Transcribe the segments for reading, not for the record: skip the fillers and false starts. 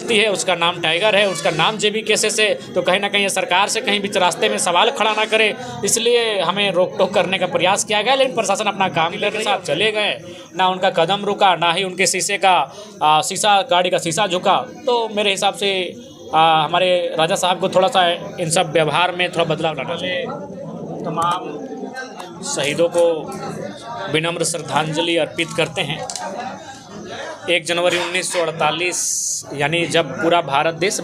चलती है उसका नाम टाइगर है, उसका नाम जेबी केसेस है, तो कहीं ना कहीं सरकार से कहीं बीच रास्ते में सवाल खड़ा ना करे, इसलिए हमें रोक टोक करने का प्रयास किया गया। लेकिन प्रशासन अपना काम के साथ चले गए, ना उनका कदम रुका, ना ही उनके शीशा गाड़ी का शीशा झुका। तो मेरे हिसाब से हमारे राजा साहब को थोड़ा सा इन सब व्यवहार में थोड़ा बदलाव लाना चाहिए। तमाम शहीदों को विनम्र श्रद्धांजलि अर्पित करते हैं। 1 जनवरी 1948 यानी जब पूरा भारत देश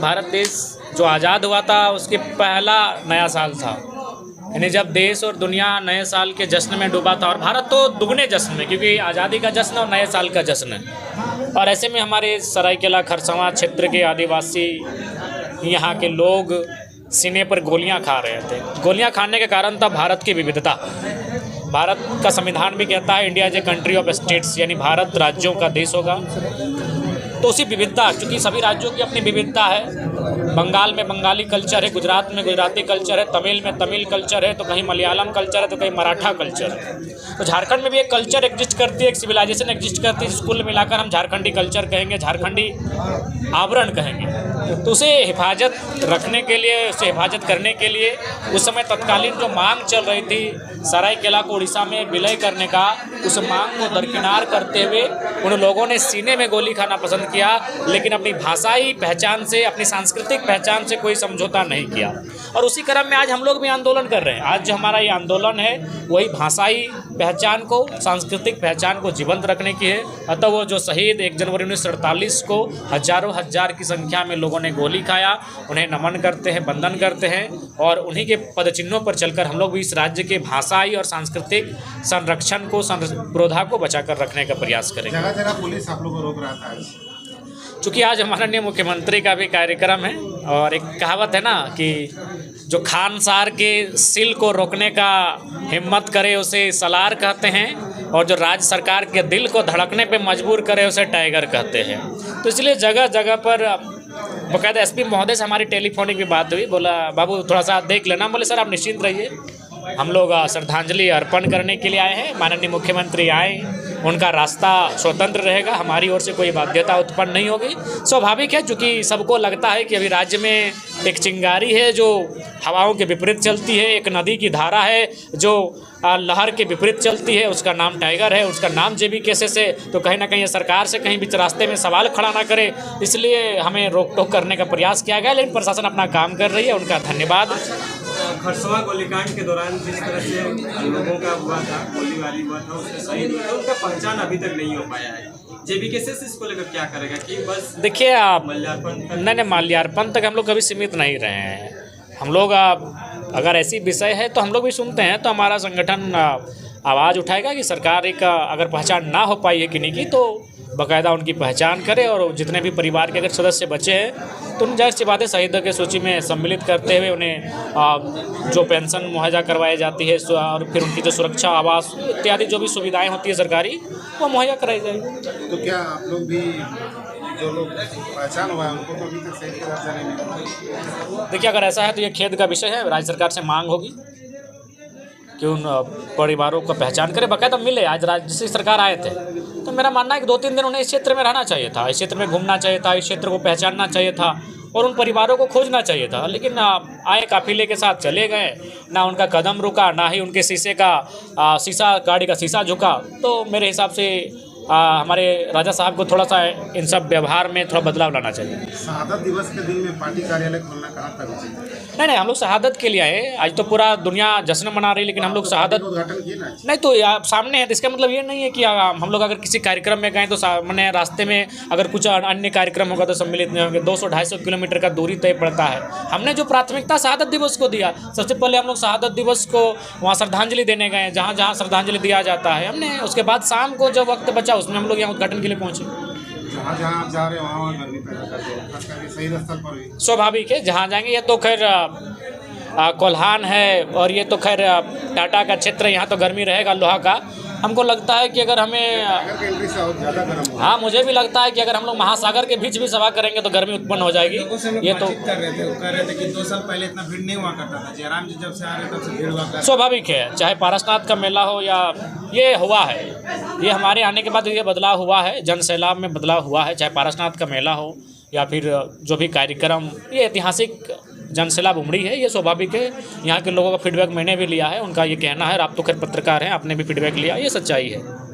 जो आज़ाद हुआ था, उसके पहला नया साल था। यानी जब देश और दुनिया नए साल के जश्न में डूबा था, और भारत तो दुगने जश्न में, क्योंकि आज़ादी का जश्न और नए साल का जश्न है। और ऐसे में हमारे सरायकेला खरसावां क्षेत्र के आदिवासी यहाँ के लोग सीने पर गोलियां खा रहे थे। गोलियां खाने का कारण था भारत की विविधता। भारत का संविधान भी कहता है India is a country of states, यानी भारत राज्यों का देश होगा। तो उसी विविधता, क्योंकि सभी राज्यों की अपनी विविधता है। बंगाल में बंगाली कल्चर है, गुजरात में गुजराती कल्चर है, तमिल में तमिल कल्चर है, तो कहीं मलयालम कल्चर है, तो कहीं मराठा कल्चर है। तो झारखंड में भी एक कल्चर एग्जिस्ट करती है, एक सिविलाइजेशन एग्जिस्ट करती है, जिसको मिलाकर हम झारखंडी कल्चर कहेंगे, झारखंडी आवरण कहेंगे। तो उसे हिफाजत रखने के लिए, उसे हिफाजत करने के लिए उस समय तत्कालीन जो मांग चल रही थी सरायकेला को उड़ीसा में विलय करने का, उस मांग को दरकिनार करते हुए उन लोगों ने सीने में गोली खाना पसंद किया, लेकिन अपनी भाषाई पहचान से, अपनी सांस्कृतिक पहचान से कोई समझौता नहीं किया। और उसी क्रम में आज हम लोग भी आंदोलन कर रहे हैं। आज जो हमारा ये आंदोलन है वही भाषाई पहचान को, सांस्कृतिक पहचान को जीवंत रखने की है। अतः वो जो शहीद 1 जनवरी 1948 को हजारों हजार की संख्या में लोगों ने गोली खाया, उन्हें नमन करते हैं, वंदन करते हैं, और उन्हीं के पदचिन्हों पर चलकर हम लोग भी इस राज्य के भाषाई और सांस्कृतिक संरक्षण को, संप्रभुता को बचाकर रखने का प्रयास करेंगे। जगह जगह पुलिस आप लोग को रोक रहा था। चूँकि आज माननीय मुख्यमंत्री का भी कार्यक्रम है, और एक कहावत है ना कि जो खानसार के सिल को रोकने का हिम्मत करे उसे सलार कहते हैं, और जो राज्य सरकार के दिल को धड़कने पे मजबूर करे उसे टाइगर कहते हैं। तो इसलिए जगह जगह पर बाकायदा एसपी महोदय से हमारी टेलीफोनिक भी बात हुई। बोला बाबू थोड़ा सा देख लेना। बोले सर आप निश्चिंत रहिए, हम लोग श्रद्धांजलि अर्पण करने के लिए आए हैं। माननीय मुख्यमंत्री आए, उनका रास्ता स्वतंत्र रहेगा, हमारी ओर से कोई बाध्यता उत्पन्न नहीं होगी। स्वाभाविक है, चूँकि सबको लगता है कि अभी राज्य में एक चिंगारी है जो हवाओं के विपरीत चलती है, एक नदी की धारा है जो लहर के विपरीत चलती है, उसका नाम टाइगर है, उसका नाम जेबी केसेस है। तो कहीं ना कहीं सरकार से कहीं बीच रास्ते में सवाल खड़ा ना करे, इसलिए हमें रोक टोक करने का प्रयास किया गया। लेकिन प्रशासन अपना काम कर रही है, उनका धन्यवाद। खरसावां गोलीकांड के दौरान जिस तरह से लोगों का हुआ था, गोलीबारी हुआ था, उसके शहीद हुए, उनका पहचान अभी तक नहीं हो पाया है। जेबी केसेस इसको लेकर क्या करेगा कि बस देखिए आप माल्यार्पण नहीं, माल्यार्पण तक हम लोग कभी सीमित नहीं रहे हैं। हम लोग अगर ऐसी विषय है तो हम लोग भी सुनते हैं, तो हमारा संगठन आवाज़ उठाएगा कि सरकार एक अगर पहचान ना हो पाई है किन्हीं की, तो बाकायदा उनकी पहचान करे, और जितने भी परिवार के अगर सदस्य बचे हैं तो उन जाहिर सी बात है शहीदों की सूची में सम्मिलित करते हुए उन्हें जो पेंशन मुहैया करवाई जाती है, और फिर उनकी जो सुरक्षा, आवास इत्यादि जो भी सुविधाएं होती है सरकारी, वो मुहैया कराई जाएगी। तो क्या आप लोग भी जो लोग पहचान हुआ है उनको तो अभी तक सही के दर्जा नहीं मिला? देखिए अगर ऐसा है तो ये खेद का विषय है। राज्य सरकार से मांग होगी कि उन परिवारों को पहचान करे, बाकायदा मिले। आज राज्य सरकार आए थे, तो मेरा मानना है कि 2-3 दिन उन्हें इस क्षेत्र में रहना चाहिए था, इस क्षेत्र में घूमना चाहिए था, इस क्षेत्र को पहचानना चाहिए था, और उन परिवारों को खोजना चाहिए था। लेकिन आए काफिले के साथ चले गए, ना उनका कदम रुका, ना ही उनके गाड़ी का शीशा झुका। तो मेरे हिसाब से हमारे राजा साहब को थोड़ा सा इन सब व्यवहार में थोड़ा बदलाव लाना चाहिए। शहादत दिवस के दिन में पार्टी कार्यालय खोलना कहाँ तक उचित है? नहीं, हम लोग शहादत के लिए आए। आज तो पूरा दुनिया जश्न मना रही, लेकिन हम लोग शहादत उद्घाटन किए ना? नहीं, तो आप सामने है, तो इसका मतलब ये नहीं है कि हम लोग अगर किसी कार्यक्रम में गए तो सामने रास्ते में अगर कुछ अन्य कार्यक्रम होगा तो सम्मिलित नहीं होंगे। 200-250 किलोमीटर का दूरी तय पड़ता है। हमने जो प्राथमिकता शहादत दिवस को दिया, सबसे पहले हम लोग शहादत दिवस को वहाँ श्रद्धांजलि देने गए, जहाँ जहाँ श्रद्धांजलि दिया जाता है हमने। उसके बाद शाम को जो वक्त बचा उसमें हम लोग यहाँ उद्घाटन के लिए पहुँचे। जहाँ जहाँ आप जा रहे हैं वहाँ गर्मी पैदा करते हैं, खास करके शहीद स्थल पर भी। स्वाभाविक है, जहाँ जाएंगे। ये तो खैर कोल्हान है, और ये तो खैर टाटा का क्षेत्र है, यहाँ तो गर्मी रहेगा लोहा का। हमको लगता है कि अगर हमें ज़्यादा गर्म हाँ, मुझे भी लगता है कि अगर हम लोग महासागर के बीच भी सभा करेंगे तो गर्मी उत्पन्न हो जाएगी। ये तो कर रहे थे कि 2 साल पहले इतना भीड़ नहीं हुआ करता था। जयराम जी जब से आ रहे तब से भीड़ हुआ करता। स्वाभाविक है, चाहे पारसनाथ का मेला हो या ये हुआ है, ये हमारे आने के बाद ये बदलाव हुआ है, जन सैलाब में बदलाव हुआ है। चाहे पारसनाथ का मेला हो या फिर जो भी कार्यक्रम, ये ऐतिहासिक जनसैलाब उमड़ी है, ये स्वाभाविक है। यहाँ के लोगों का फीडबैक मैंने भी लिया है, उनका ये कहना है, आप तो खैर पत्रकार हैं, आपने भी फीडबैक लिया, ये सच्चाई है।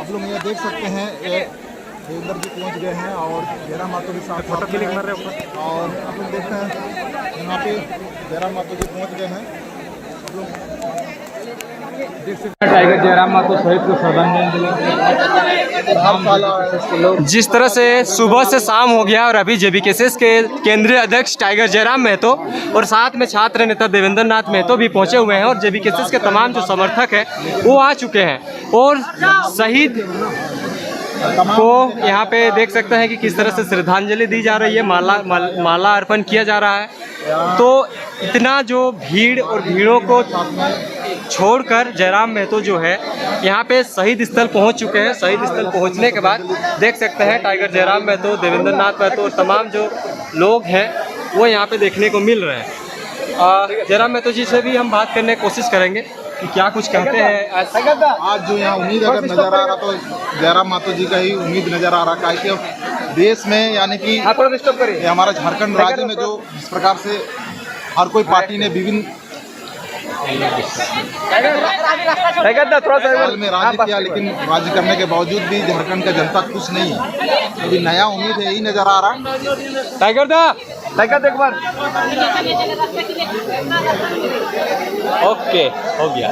आप लोग ये देख सकते हैं, ये देवेंद्र जी पहुंच गए हैं और जयराम मातो जी साथ फोटो क्लिक कर रहे हैं। और आप लोग देखते हैं यहाँ पे जयराम मातो जी पहुंच गए हैं। आप लोग टाइगर जयराम मातो शहीद को श्रद्धांजलि। जिस तरह से सुबह से शाम हो गया और अभी जेबीकेएसएस के केंद्रीय अध्यक्ष टाइगर जयराम महतो और साथ में छात्र नेता देवेंद्र नाथ महतो भी पहुंचे हुए हैं और जेबीकेएसएस के तमाम जो समर्थक हैं वो आ चुके हैं और शहीद को यहाँ पे देख सकते हैं कि किस तरह से श्रद्धांजलि दी जा रही है, माला अर्पण किया जा रहा है। तो इतना जो भीड़ और भीड़ों को छोड़कर जयराम महतो जो है यहाँ पे शहीद स्थल पहुँच चुके हैं। शहीद स्थल पहुँचने के बाद देख सकते हैं टाइगर जयराम महतो, देवेंद्र नाथ महतो और तमाम जो लोग हैं वो यहाँ पे देखने को मिल रहे हैं। जयराम महतो जी से भी हम बात करने की कोशिश करेंगे कि क्या कुछ कहते हैं। आज जो यहाँ उम्मीद अगर नजर आ रहा तो जयराम मातो जी का ही उम्मीद नजर आ रहा है कि देश में यानी कि हमारा झारखंड राज्य में जो जिस प्रकार से हर कोई पार्टी ने विभिन्न साल में राज्य किया, लेकिन राज्य करने के बावजूद भी झारखंड का जनता खुश नहीं है। अभी नया उम्मीद है, यही नजर आ रहा है। टाइगर एक बार ओके हो गया।